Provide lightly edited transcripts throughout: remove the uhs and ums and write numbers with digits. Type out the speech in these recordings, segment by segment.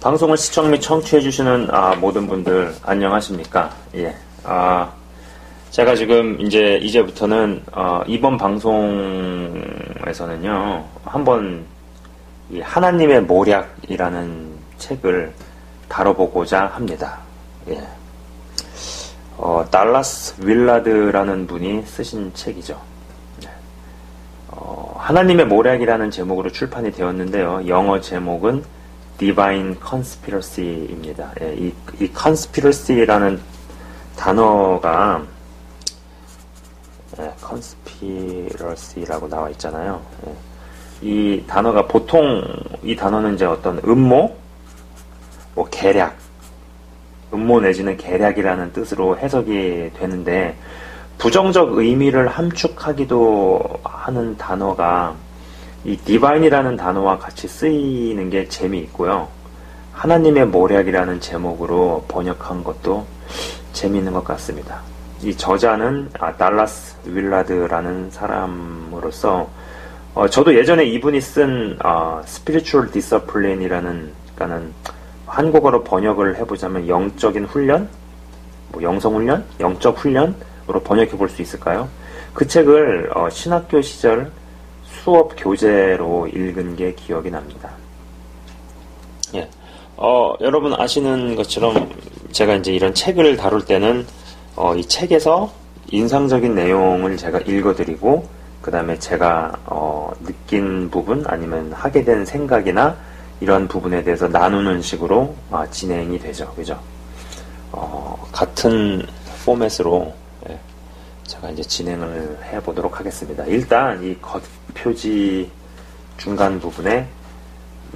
방송을 시청 및 청취해주시는 모든 분들 안녕하십니까? 예. 제가 지금 이제부터는 이번 방송에서는요 한번 이 하나님의 모략이라는 책을 다뤄보고자 합니다. 예. 달라스 윌라드라는 분이 쓰신 책이죠. 하나님의 모략이라는 제목으로 출판이 되었는데요. 영어 제목은 Divine Conspiracy입니다. 예, 이 Conspiracy라는 단어가 Conspiracy라고 나와 있잖아요. 예, 이 단어가 보통 이 단어는 이제 어떤 음모, 계략, 음모 내지는 계략이라는 뜻으로 해석이 되는데 부정적 의미를 함축하기도 하는 단어가 이 디바인이라는 단어와 같이 쓰이는 게 재미있고요. 하나님의 모략이라는 제목으로 번역한 것도 재미있는 것 같습니다. 이 저자는 달라스 윌라드라는 사람으로서 저도 예전에 이분이 쓴 Spiritual Discipline이라는 그러니까는 한국어로 번역을 해보자면 영적인 훈련? 영성훈련? 영적 훈련으로 번역해 볼 수 있을까요? 그 책을 신학교 시절 수업 교재로 읽은 게 기억이 납니다. 예. 여러분 아시는 것처럼 제가 이제 이런 책을 다룰 때는 이 책에서 인상적인 내용을 제가 읽어드리고 그 다음에 제가 느낀 부분 아니면 하게 된 생각이나 이런 부분에 대해서 나누는 식으로 진행이 되죠. 그죠? 같은 포맷으로 제가 이제 진행을 해보도록 하겠습니다. 일단 이 겉표지 중간 부분에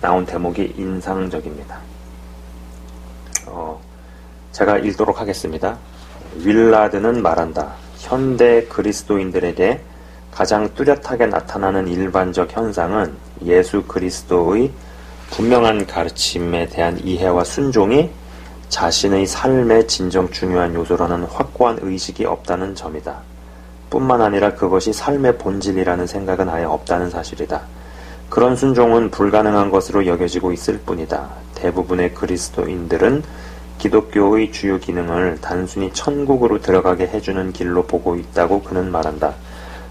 나온 대목이 인상적입니다. 제가 읽도록 하겠습니다. 윌라드는 말한다. 현대 그리스도인들에게 가장 뚜렷하게 나타나는 일반적 현상은 예수 그리스도의 분명한 가르침에 대한 이해와 순종이 자신의 삶의 진정 중요한 요소라는 확고한 의식이 없다는 점이다. 뿐만 아니라 그것이 삶의 본질이라는 생각은 아예 없다는 사실이다. 그런 순종은 불가능한 것으로 여겨지고 있을 뿐이다. 대부분의 그리스도인들은 기독교의 주요 기능을 단순히 천국으로 들어가게 해주는 길로 보고 있다고 그는 말한다.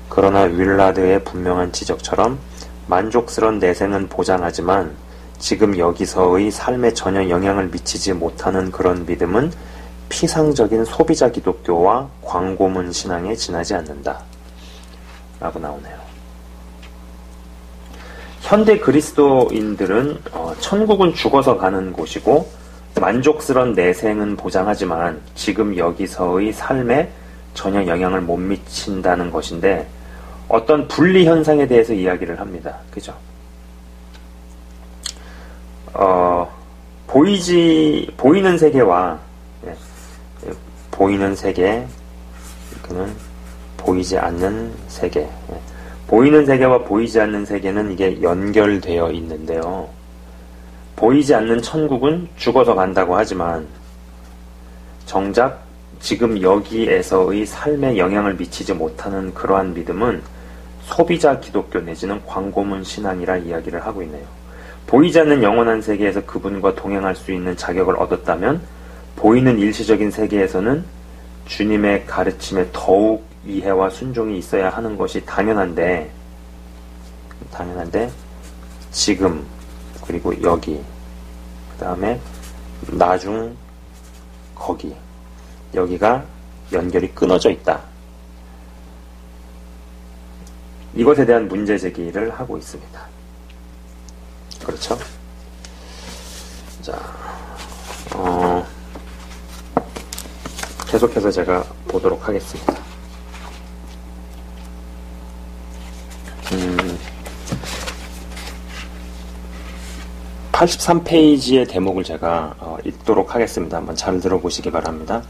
그러나 윌라드의 분명한 지적처럼 만족스러운 내생은 보장하지만 지금 여기서의 삶에 전혀 영향을 미치지 못하는 그런 믿음은 피상적인 소비자 기독교와 광고문 신앙에 지나지 않는다. 라고 나오네요. 현대 그리스도인들은 천국은 죽어서 가는 곳이고 만족스러운 내생은 보장하지만 지금 여기서의 삶에 전혀 영향을 못 미친다는 것인데 어떤 분리 현상에 대해서 이야기를 합니다. 그죠? 보이는 세계와 보이는 세계, 그는 보이지 않는 세계. 보이는 세계와 보이지 않는 세계는 이게 연결되어 있는데요. 보이지 않는 천국은 죽어서 간다고 하지만 정작 지금 여기에서의 삶에 영향을 미치지 못하는 그러한 믿음은 소비자 기독교 내지는 광고문 신앙이라 이야기를 하고 있네요. 보이지 않는 영원한 세계에서 그분과 동행할 수 있는 자격을 얻었다면 보이는 일시적인 세계에서는 주님의 가르침에 더욱 이해와 순종이 있어야 하는 것이 당연한데 지금 그리고 여기 그 다음에 나중 거기 여기가 연결이 끊어져 있다. 이것에 대한 문제 제기를 하고 있습니다. 그렇죠? 자, 계속해서 제가 보도록 하겠습니다. 83페이지의 대목을 제가 읽도록 하겠습니다. 한번 잘 들어보시기 바랍니다.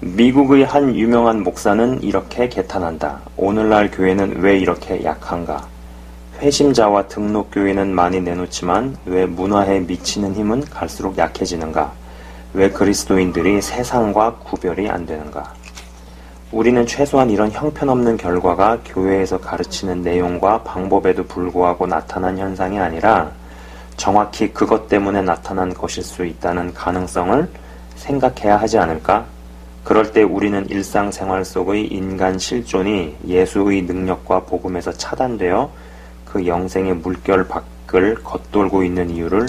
미국의 한 유명한 목사는 이렇게 개탄한다. 오늘날 교회는 왜 이렇게 약한가? 회심자와 등록교회는 많이 내놓지만 왜 문화에 미치는 힘은 갈수록 약해지는가? 왜 그리스도인들이 세상과 구별이 안 되는가? 우리는 최소한 이런 형편없는 결과가 교회에서 가르치는 내용과 방법에도 불구하고 나타난 현상이 아니라 정확히 그것 때문에 나타난 것일 수 있다는 가능성을 생각해야 하지 않을까? 그럴 때 우리는 일상생활 속의 인간 실존이 예수의 능력과 복음에서 차단되어 그 영생의 물결 밖을 겉돌고 있는 이유를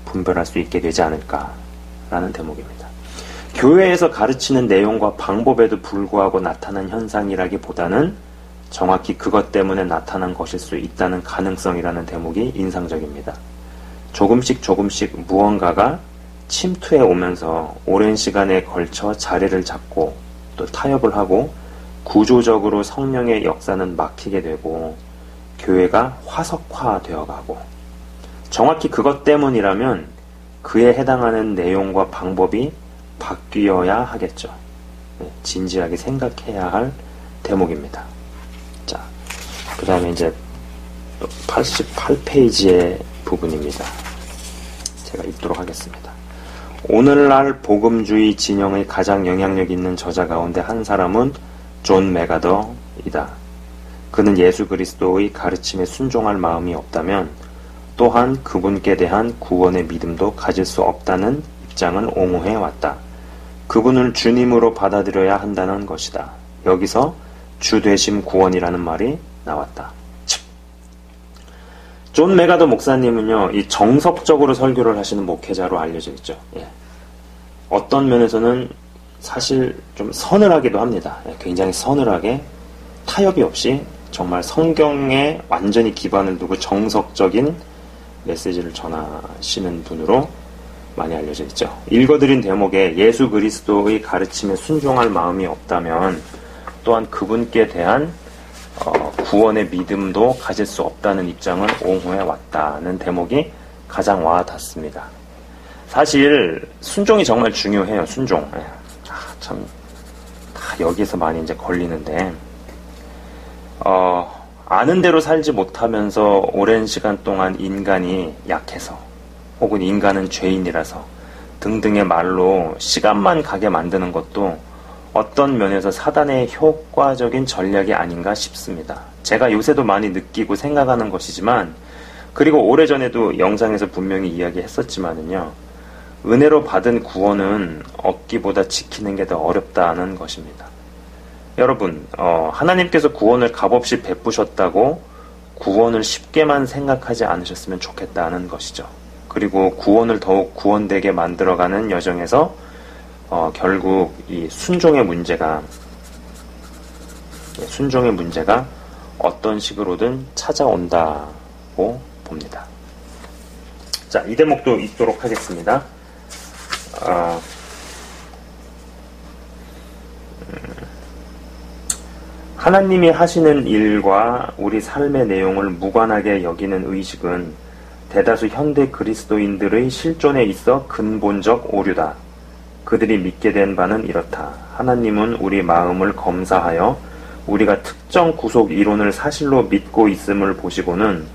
분별할 수 있게 되지 않을까라는 대목입니다. 교회에서 가르치는 내용과 방법에도 불구하고 나타난 현상이라기보다는 정확히 그것 때문에 나타난 것일 수 있다는 가능성이라는 대목이 인상적입니다. 조금씩 무언가가 침투해 오면서 오랜 시간에 걸쳐 자리를 잡고 또 타협을 하고 구조적으로 성령의 역사는 막히게 되고 교회가 화석화되어 가고 정확히 그것 때문이라면 그에 해당하는 내용과 방법이 바뀌어야 하겠죠. 진지하게 생각해야 할 대목입니다. 자, 그 다음에 이제 88페이지의 부분입니다. 제가 읽도록 하겠습니다. 오늘날 복음주의 진영의 가장 영향력 있는 저자 가운데 한 사람은 존 맥아더이다. 그는 예수 그리스도의 가르침에 순종할 마음이 없다면 또한 그분께 대한 구원의 믿음도 가질 수 없다는 입장을 옹호해 왔다. 그분을 주님으로 받아들여야 한다는 것이다. 여기서 주되심 구원이라는 말이 나왔다. 존 맥아더 목사님은요, 이 정석적으로 설교를 하시는 목회자로 알려져 있죠. 예. 어떤 면에서는 사실 좀 서늘하기도 합니다. 예, 굉장히 서늘하게 타협이 없이 정말 성경에 완전히 기반을 두고 정석적인 메시지를 전하시는 분으로 많이 알려져 있죠. 읽어드린 대목에 예수 그리스도의 가르침에 순종할 마음이 없다면 또한 그분께 대한 구원의 믿음도 가질 수 없다는 입장을 옹호해 왔다는 대목이 가장 와닿습니다. 사실 순종이 정말 중요해요. 순종. 참 다 여기서 많이 이제 걸리는데 아는 대로 살지 못하면서 오랜 시간 동안 인간이 약해서 혹은 인간은 죄인이라서 등등의 말로 시간만 가게 만드는 것도 어떤 면에서 사단의 효과적인 전략이 아닌가 싶습니다. 제가 요새도 많이 느끼고 생각하는 것이지만, 그리고 오래전에도 영상에서 분명히 이야기했었지만은요, 은혜로 받은 구원은 얻기보다 지키는 게 더 어렵다는 것입니다. 여러분, 하나님께서 구원을 값없이 베푸셨다고 구원을 쉽게만 생각하지 않으셨으면 좋겠다는 것이죠. 그리고 구원을 더욱 구원되게 만들어가는 여정에서 결국 이 순종의 문제가 어떤 식으로든 찾아온다고 봅니다. 자, 이 대목도 읽도록 하겠습니다. 하나님이 하시는 일과 우리 삶의 내용을 무관하게 여기는 의식은 대다수 현대 그리스도인들의 실존에 있어 근본적 오류다. 그들이 믿게 된 바는 이렇다. 하나님은 우리 마음을 검사하여 우리가 특정 구속 이론을 사실로 믿고 있음을 보시고는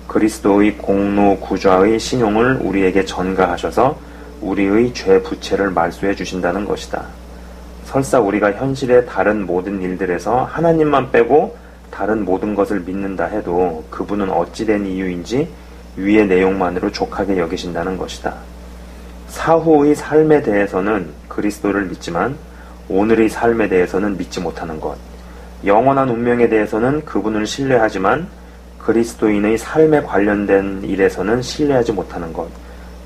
그리스도의 공로 구좌의 신용을 우리에게 전가하셔서 우리의 죄 부채를 말소해 주신다는 것이다. 설사 우리가 현실의 다른 모든 일들에서 하나님만 빼고 다른 모든 것을 믿는다 해도 그분은 어찌된 이유인지 위의 내용만으로 족하게 여기신다는 것이다. 사후의 삶에 대해서는 그리스도를 믿지만 오늘의 삶에 대해서는 믿지 못하는 것, 영원한 운명에 대해서는 그분을 신뢰하지만 그리스도인의 삶에 관련된 일에서는 신뢰하지 못하는 것,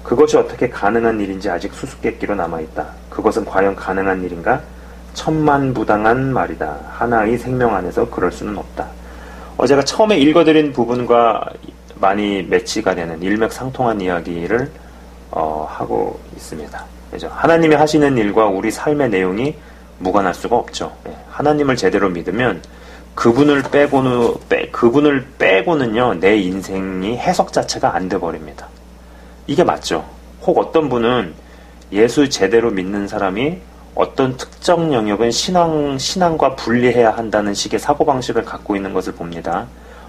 그것이 어떻게 가능한 일인지 아직 수수께끼로 남아있다. 그것은 과연 가능한 일인가? 천만부당한 말이다. 하나의 생명 안에서 그럴 수는 없다. 제가 처음에 읽어드린 부분과 많이 매치가 되는 일맥상통한 이야기를 하고 있습니다. 그죠? 하나님이 하시는 일과 우리 삶의 내용이 무관할 수가 없죠. 하나님을 제대로 믿으면 그분을 빼고는요, 내 인생이 해석 자체가 안 돼 버립니다. 이게 맞죠. 혹 어떤 분은 예수 제대로 믿는 사람이 어떤 특정 영역은 신앙과 분리해야 한다는 식의 사고방식을 갖고 있는 것을 봅니다.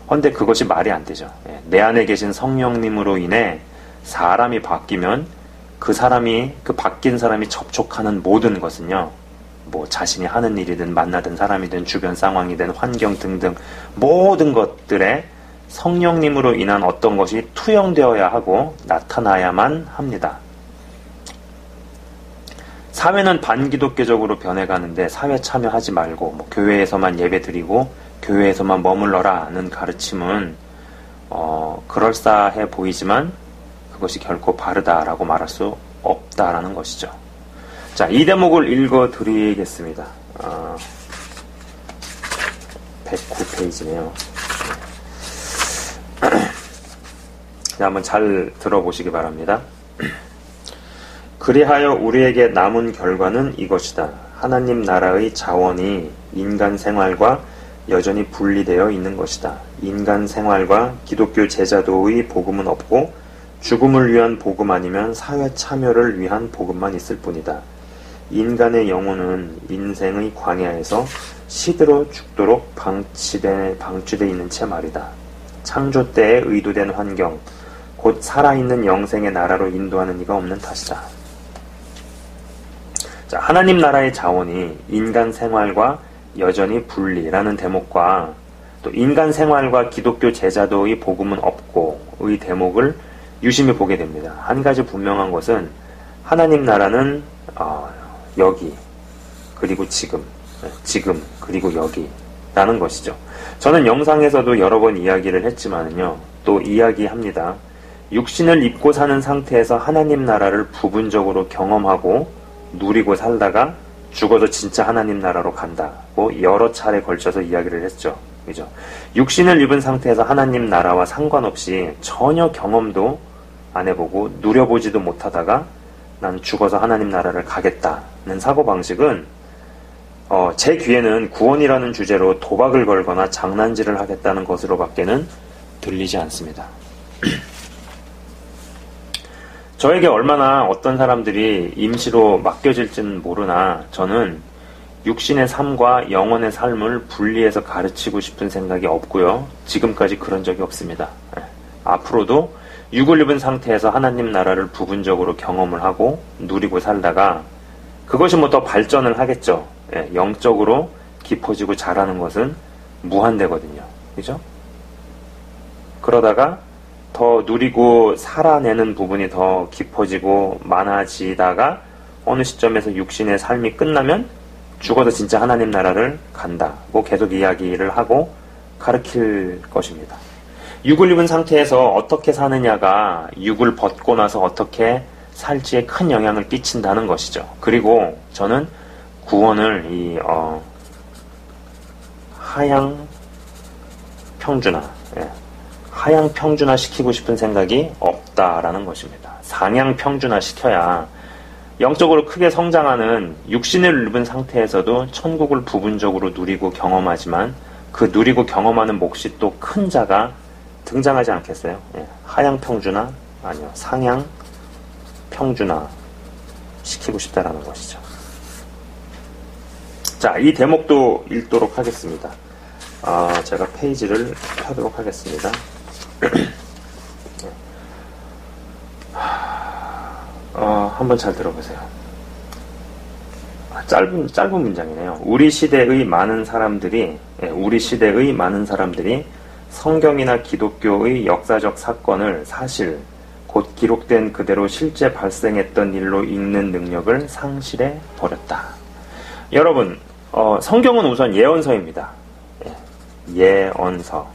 그런데 그것이 말이 안 되죠. 내 안에 계신 성령님으로 인해 사람이 바뀌면 그 바뀐 사람이 접촉하는 모든 것은요, 뭐 자신이 하는 일이든 만나든 사람이든 주변 상황이든 환경 등등 모든 것들에 성령님으로 인한 어떤 것이 투영되어야 하고 나타나야만 합니다. 사회는 반기독교적으로 변해가는데 사회 참여하지 말고 교회에서만 예배드리고 교회에서만 머물러라는 가르침은 그럴싸해 보이지만 그것이 결코 바르다라고 말할 수 없다라는 것이죠. 자, 이 대목을 읽어드리겠습니다. 109페이지네요. 자, 한번 잘 들어보시기 바랍니다. 그리하여 우리에게 남은 결과는 이것이다. 하나님 나라의 자원이 인간 생활과 여전히 분리되어 있는 것이다. 인간 생활과 기독교 제자도의 복음은 없고 죽음을 위한 복음 아니면 사회 참여를 위한 복음만 있을 뿐이다. 인간의 영혼은 인생의 광야에서 시들어 죽도록 방치되어 있는 채 말이다. 창조 때에 의도된 환경, 곧 살아있는 영생의 나라로 인도하는 이가 없는 탓이다. 자, 하나님 나라의 자원이 인간 생활과 여전히 분리라는 대목과 또 인간 생활과 기독교 제자도의 복음은 없고의 대목을 유심히 보게 됩니다. 한 가지 분명한 것은 하나님 나라는 여기 그리고 지금 그리고 여기라는 것이죠. 저는 영상에서도 여러 번 이야기를 했지만요, 또 이야기합니다. 육신을 입고 사는 상태에서 하나님 나라를 부분적으로 경험하고 누리고 살다가 죽어서 진짜 하나님 나라로 간다고 여러 차례 걸쳐서 이야기를 했죠. 그죠? 육신을 입은 상태에서 하나님 나라와 상관없이 전혀 경험도 안 해보고 누려보지도 못하다가 난 죽어서 하나님 나라를 가겠다는 사고방식은 제 귀에는 구원이라는 주제로 도박을 걸거나 장난질을 하겠다는 것으로밖에는 들리지 않습니다. 저에게 얼마나 어떤 사람들이 임시로 맡겨질지는 모르나 저는 육신의 삶과 영혼의 삶을 분리해서 가르치고 싶은 생각이 없고요. 지금까지 그런 적이 없습니다. 앞으로도 육을 입은 상태에서 하나님 나라를 부분적으로 경험을 하고 누리고 살다가 그것이 더 발전을 하겠죠. 영적으로 깊어지고 자라는 것은 무한대거든요. 그죠? 그러다가 더 누리고 살아내는 부분이 더 깊어지고 많아지다가 어느 시점에서 육신의 삶이 끝나면 죽어서 진짜 하나님 나라를 간다고 계속 이야기를 하고 가르칠 것입니다. 육을 입은 상태에서 어떻게 사느냐가 육을 벗고 나서 어떻게 살지에 큰 영향을 끼친다는 것이죠. 그리고 저는 구원을 하향 평준화, 하향 평준화 시키고 싶은 생각이 없다라는 것입니다. 상향 평준화 시켜야 영적으로 크게 성장하는 육신을 입은 상태에서도 천국을 부분적으로 누리고 경험하지만 그 누리고 경험하는 몫이 또 큰 자가 등장하지 않겠어요? 하향 평준화? 아니요. 상향 평준화 시키고 싶다라는 것이죠. 자, 이 대목도 읽도록 하겠습니다. 제가 페이지를 펴도록 하겠습니다. 한번 잘 들어보세요. 짧은 문장이네요. 우리 시대의 많은 사람들이 성경이나 기독교의 역사적 사건을 사실, 곧 기록된 그대로 실제 발생했던 일로 읽는 능력을 상실해 버렸다. 여러분, 성경은 우선 예언서입니다. 예언서.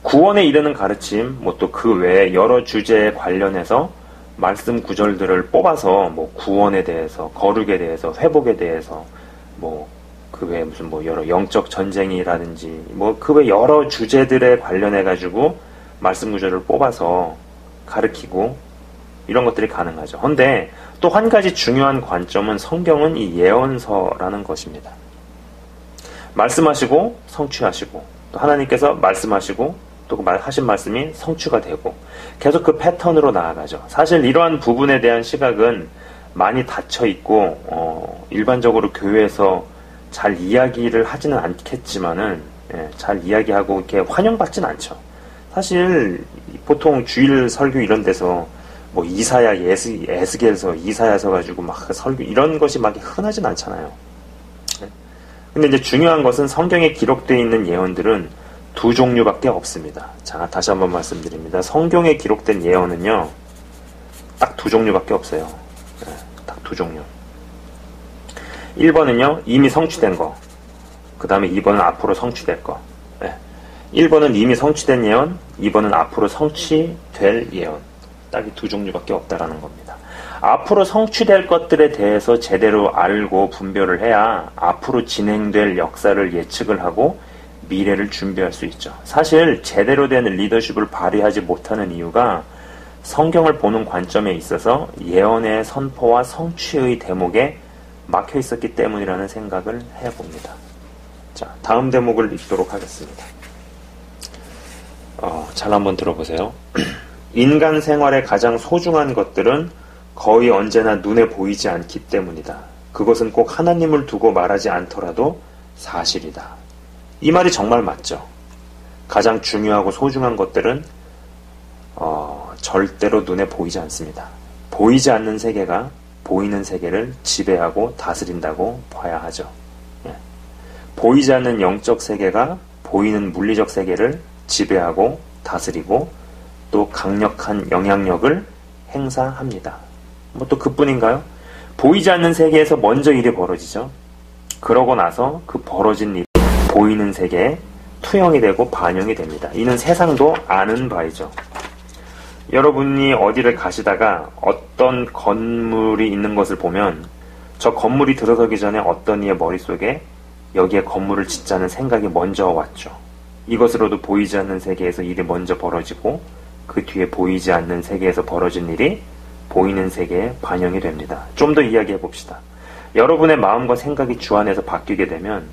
구원에 이르는 가르침, 또 그 외에 여러 주제에 관련해서 말씀 구절들을 뽑아서 구원에 대해서, 거룩에 대해서, 회복에 대해서, 그 외에 무슨 여러 영적 전쟁이라든지 그 외 여러 주제들에 관련해 가지고 말씀 구절을 뽑아서 가르치고 이런 것들이 가능하죠. 그런데 또 한 가지 중요한 관점은 성경은 이 예언서라는 것입니다. 말씀하시고 성취하시고 또 하나님께서 말씀하시고 또 하신 말씀이 성취가 되고 계속 그 패턴으로 나아가죠. 사실 이러한 부분에 대한 시각은 많이 닫혀 있고 일반적으로 교회에서 잘 이야기를 하지는 않겠지만은 잘 이야기하고 이렇게 환영받지는 않죠. 사실 보통 주일 설교 이런 데서 이사야, 에스겔서, 이사야서 가지고 막 설교 이런 것이 막 흔하진 않잖아요. 근데 이제 중요한 것은 성경에 기록되어 있는 예언들은 두 종류밖에 없습니다. 자, 다시 한번 말씀드립니다. 성경에 기록된 예언은요, 딱 두 종류밖에 없어요. 네, 딱 두 종류. 1번은요, 이미 성취된 거. 그 다음에 2번은 앞으로 성취될 거. 네. 1번은 이미 성취된 예언, 2번은 앞으로 성취될 예언. 딱 이 두 종류밖에 없다라는 겁니다. 앞으로 성취될 것들에 대해서 제대로 알고 분별을 해야 앞으로 진행될 역사를 예측을 하고 미래를 준비할 수 있죠. 사실 제대로 된 리더십을 발휘하지 못하는 이유가 성경을 보는 관점에 있어서 예언의 선포와 성취의 대목에 막혀 있었기 때문이라는 생각을 해봅니다. 자, 다음 대목을 읽도록 하겠습니다. 잘 한번 들어보세요. 인간 생활의 가장 소중한 것들은 거의 언제나 눈에 보이지 않기 때문이다. 그것은 꼭 하나님을 두고 말하지 않더라도 사실이다. 이 말이 정말 맞죠. 가장 중요하고 소중한 것들은 절대로 눈에 보이지 않습니다. 보이지 않는 세계가 보이는 세계를 지배하고 다스린다고 봐야 하죠. 예. 보이지 않는 영적 세계가 보이는 물리적 세계를 지배하고 다스리고 또 강력한 영향력을 행사합니다. 뭐 또 그뿐인가요? 보이지 않는 세계에서 먼저 일이 벌어지죠. 그러고 나서 그 벌어진 일이 보이는 세계에 투영이 되고 반영이 됩니다. 이는 세상도 아는 바이죠. 여러분이 어디를 가시다가 어떤 건물이 있는 것을 보면 저 건물이 들어서기 전에 어떤 이의 머릿속에 여기에 건물을 짓자는 생각이 먼저 왔죠. 이것으로도 보이지 않는 세계에서 일이 먼저 벌어지고 그 뒤에 보이지 않는 세계에서 벌어진 일이 보이는 세계에 반영이 됩니다. 좀 더 이야기해 봅시다. 여러분의 마음과 생각이 주안에서 바뀌게 되면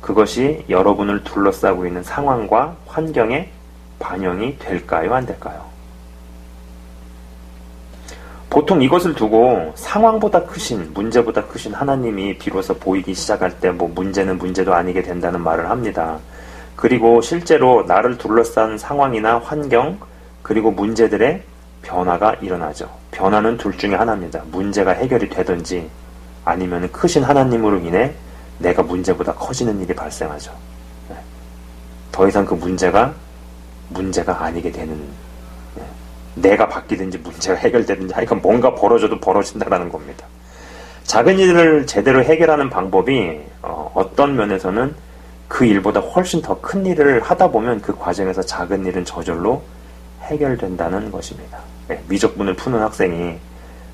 그것이 여러분을 둘러싸고 있는 상황과 환경에 반영이 될까요? 안 될까요? 보통 이것을 두고 상황보다 크신, 문제보다 크신 하나님이 비로소 보이기 시작할 때 뭐 문제는 문제도 아니게 된다는 말을 합니다. 그리고 실제로 나를 둘러싼 상황이나 환경, 그리고 문제들의 변화가 일어나죠. 변화는 둘 중에 하나입니다. 문제가 해결이 되든지 아니면 크신 하나님으로 인해 내가 문제보다 커지는 일이 발생하죠. 더 이상 그 문제가 아니게 되는, 내가 바뀌든지 문제가 해결되든지 하여간 뭔가 벌어져도 벌어진다라는 겁니다. 작은 일을 제대로 해결하는 방법이 어떤 면에서는 그 일보다 훨씬 더 큰 일을 하다 보면 그 과정에서 작은 일은 저절로 해결된다는 것입니다. 미적분을 푸는 학생이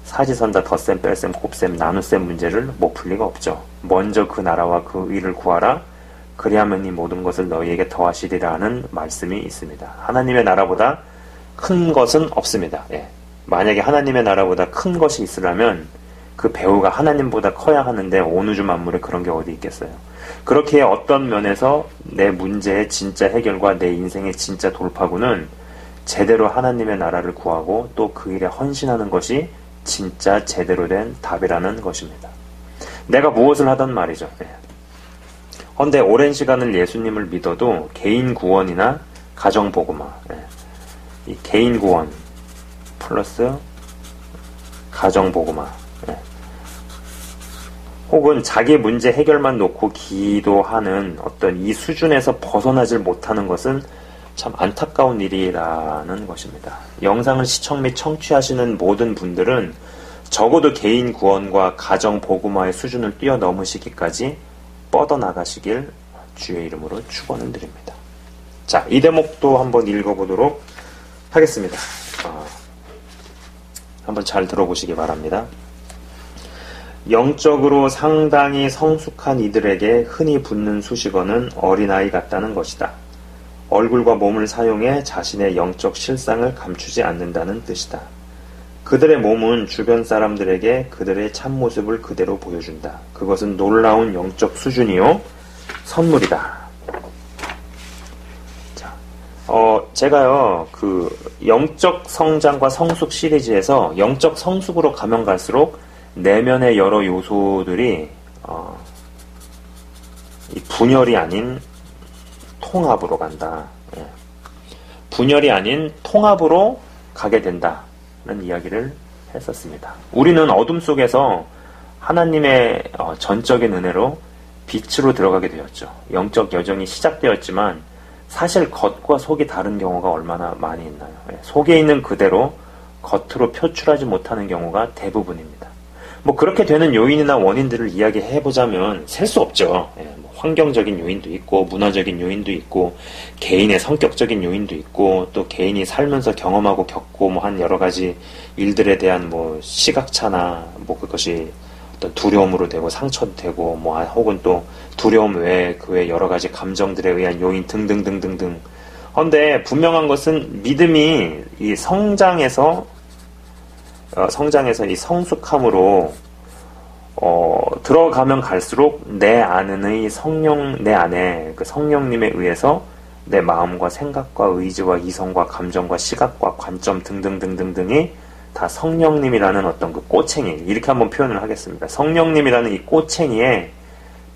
사지선다 덧셈, 뺄셈, 곱셈, 나눗셈 문제를 못 풀 리가 없죠. 먼저 그 나라와 그 의를 구하라. 그리하면 이 모든 것을 너희에게 더하시리라는 말씀이 있습니다. 하나님의 나라보다 큰 것은 없습니다. 만약에 하나님의 나라보다 큰 것이 있으려면 그 배후가 하나님보다 커야 하는데 온 우주 만물에 그런 게 어디 있겠어요. 그렇게 어떤 면에서 내 문제의 진짜 해결과 내 인생의 진짜 돌파구는 제대로 하나님의 나라를 구하고 또 그 일에 헌신하는 것이 진짜 제대로 된 답이라는 것입니다. 내가 무엇을 하던 말이죠. 헌데 오랜 시간을 예수님을 믿어도 개인 구원이나 가정 복음화, 이 개인 구원 플러스 가정 복음화, 혹은 자기 문제 해결만 놓고 기도하는 어떤 이 수준에서 벗어나질 못하는 것은 참 안타까운 일이라는 것입니다. 영상을 시청 및 청취하시는 모든 분들은 적어도 개인 구원과 가정 복음화의 수준을 뛰어넘으시기까지 뻗어나가시길 주의 이름으로 축원을 드립니다. 자, 이 대목도 한번 읽어보도록 하겠습니다. 한번 잘 들어보시기 바랍니다. 영적으로 상당히 성숙한 이들에게 흔히 붙는 수식어는 어린아이 같다는 것이다. 얼굴과 몸을 사용해 자신의 영적 실상을 감추지 않는다는 뜻이다. 그들의 몸은 주변 사람들에게 그들의 참모습을 그대로 보여준다. 그것은 놀라운 영적 수준이요 선물이다. 자, 제가요 그 영적 성장과 성숙 시리즈에서 영적 성숙으로 가면 갈수록 내면의 여러 요소들이 이 분열이 아닌 통합으로 간다. 분열이 아닌 통합으로 가게 된다는 이야기를 했었습니다. 우리는 어둠 속에서 하나님의 전적인 은혜로 빛으로 들어가게 되었죠. 영적 여정이 시작되었지만 사실 겉과 속이 다른 경우가 얼마나 많이 있나요? 속에 있는 그대로 겉으로 표출하지 못하는 경우가 대부분입니다. 뭐 그렇게 되는 요인이나 원인들을 이야기해보자면 셀 수 없죠. 뭐 환경적인 요인도 있고 문화적인 요인도 있고 개인의 성격적인 요인도 있고 또 개인이 살면서 경험하고 겪고 뭐 한 여러 가지 일들에 대한 뭐 시각차나 뭐 그것이 어떤 두려움으로 되고 상처도 되고 뭐 혹은 또 두려움 외에 그 외 여러 가지 감정들에 의한 요인 등등등등등. 그런데 분명한 것은 믿음이 이 성장에서 이 성숙함으로 들어가면 갈수록 내 안에 그 성령님에 의해서 내 마음과 생각과 의지와 이성과 감정과 시각과 관점 등등등등등이 다 성령님이라는 어떤 그 꼬챙이, 이렇게 한번 표현을 하겠습니다. 성령님이라는 이 꼬챙이에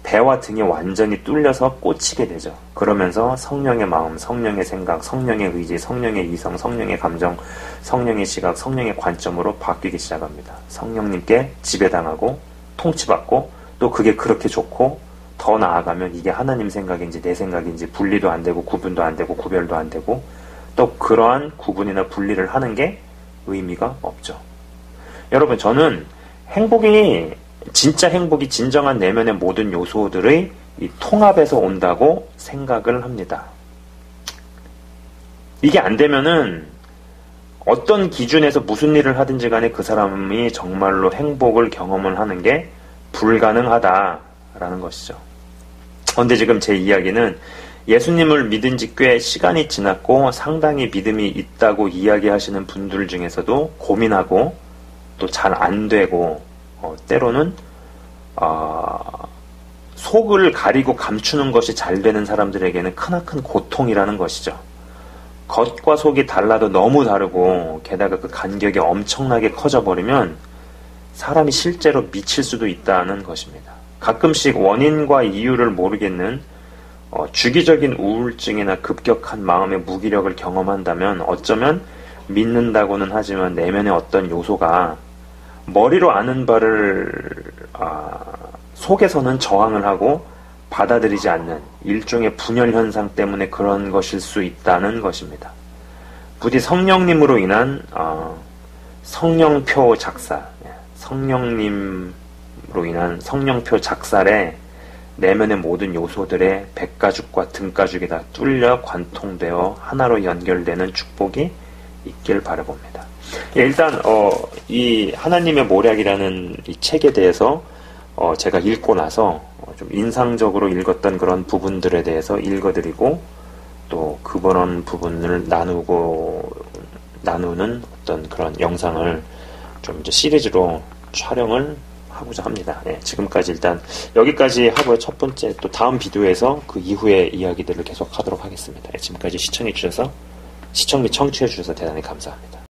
배와 등이 완전히 뚫려서 꽂히게 되죠. 그러면서 성령의 마음, 성령의 생각, 성령의 의지, 성령의 이성, 성령의 감정, 성령의 시각, 성령의 관점으로 바뀌기 시작합니다. 성령님께 지배당하고 통치받고 또 그게 그렇게 좋고 더 나아가면 이게 하나님 생각인지 내 생각인지 분리도 안 되고 구분도 안 되고 구별도 안 되고 또 그러한 구분이나 분리를 하는 게 의미가 없죠. 여러분, 저는 진짜 행복이 진정한 내면의 모든 요소들의 이 통합에서 온다고 생각을 합니다. 이게 안 되면은 어떤 기준에서 무슨 일을 하든지 간에 그 사람이 정말로 행복을 경험을 하는 게 불가능하다라는 것이죠. 그런데 지금 제 이야기는 예수님을 믿은 지 꽤 시간이 지났고 상당히 믿음이 있다고 이야기하시는 분들 중에서도 고민하고 또 잘 안 되고 때로는 속을 가리고 감추는 것이 잘 되는 사람들에게는 크나큰 고통이라는 것이죠. 겉과 속이 달라도 너무 다르고 게다가 그 간격이 엄청나게 커져버리면 사람이 실제로 미칠 수도 있다는 것입니다. 가끔씩 원인과 이유를 모르겠는 주기적인 우울증이나 급격한 마음의 무기력을 경험한다면 어쩌면 믿는다고는 하지만 내면의 어떤 요소가 머리로 아는 바를 속에서는 저항을 하고 받아들이지 않는 일종의 분열 현상 때문에 그런 것일 수 있다는 것입니다. 부디 성령님으로 인한 성령표 작살, 성령님으로 인한 성령표 작살에 내면의 모든 요소들의 백가죽과 등가죽이 다 뚫려 관통되어 하나로 연결되는 축복이 있길 바라봅니다. 일단 이 하나님의 모략이라는 이 책에 대해서 제가 읽고 나서 좀 인상적으로 읽었던 그런 부분들에 대해서 읽어드리고 또 그런 부분을 나누는 어떤 그런 영상을 좀 이제 시리즈로 촬영을 하고자 합니다. 네, 지금까지 일단 여기까지 하고요. 첫 번째 또 다음 비디오에서 그 이후의 이야기들을 계속 하도록 하겠습니다. 네, 지금까지 시청 및 청취해 주셔서 대단히 감사합니다.